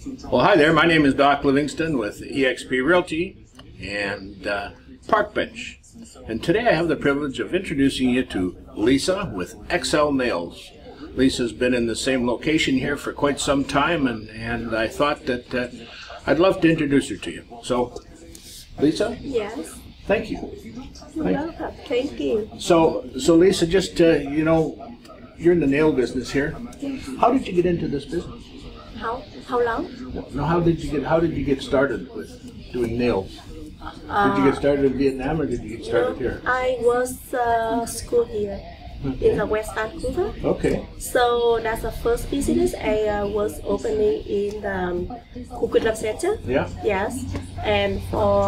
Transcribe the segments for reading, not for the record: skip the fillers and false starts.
Well, hi there. My name is Doc Livingston with eXp Realty and Park Bench. And today I have the privilege of introducing you to Lisa with XL Nails. Lisa's been in the same location here for quite some time, and I thought that I'd love to introduce her to you. So, Lisa? Yes. Thank you. You're welcome. Thank you. So Lisa, just you know, you're in the nail business here. How did you get into this business? How long? No, how did you get started with doing nails? Did you get started in Vietnam or did you get started here? I was school here in the West Vancouver. Okay. So that's the first business I was opening in the Coquitlam Center. Yeah. Yes. And for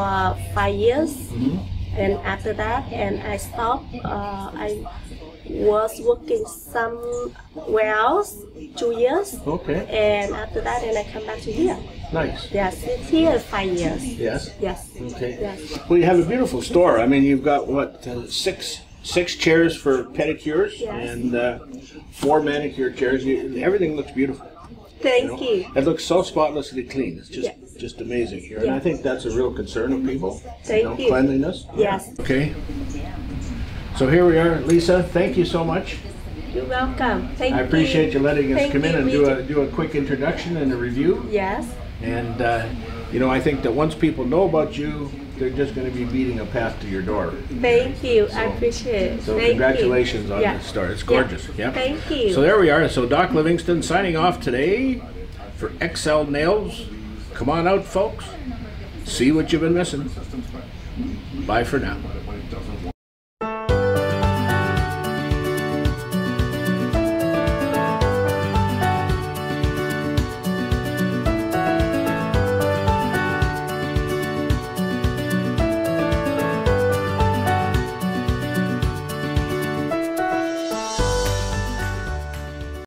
5 years. Mm-hmm. And after that, and I stopped. I was working somewhere else 2 years. Okay. And after that, and I come back to here. Nice. Yes, it's here 5 years. Yes. Yes. Okay. Yes. Well, you have a beautiful store. I mean, you've got what, six chairs for pedicures, Yes. and 4 manicure chairs. Everything looks beautiful. Thank you. It looks so spotlessly clean. It's just Yeah. just amazing here, and Yeah. I think that's a real concern of people. Thank you. Cleanliness. Yes. Okay. So here we are, Lisa. Thank you so much. You're welcome. Thank you. I appreciate you letting us Thank come in you, and me do a quick introduction and a review. Yes. And you know, I think that once people know about you, they're just going to be beating a path to your door. Thank you. I appreciate it. So Thank congratulations you. on this store. It's gorgeous. Yeah. Thank you. So there we are. So Doc Livingston signing off today for XL Nails. Come on out, folks. See what you've been missing. Bye for now.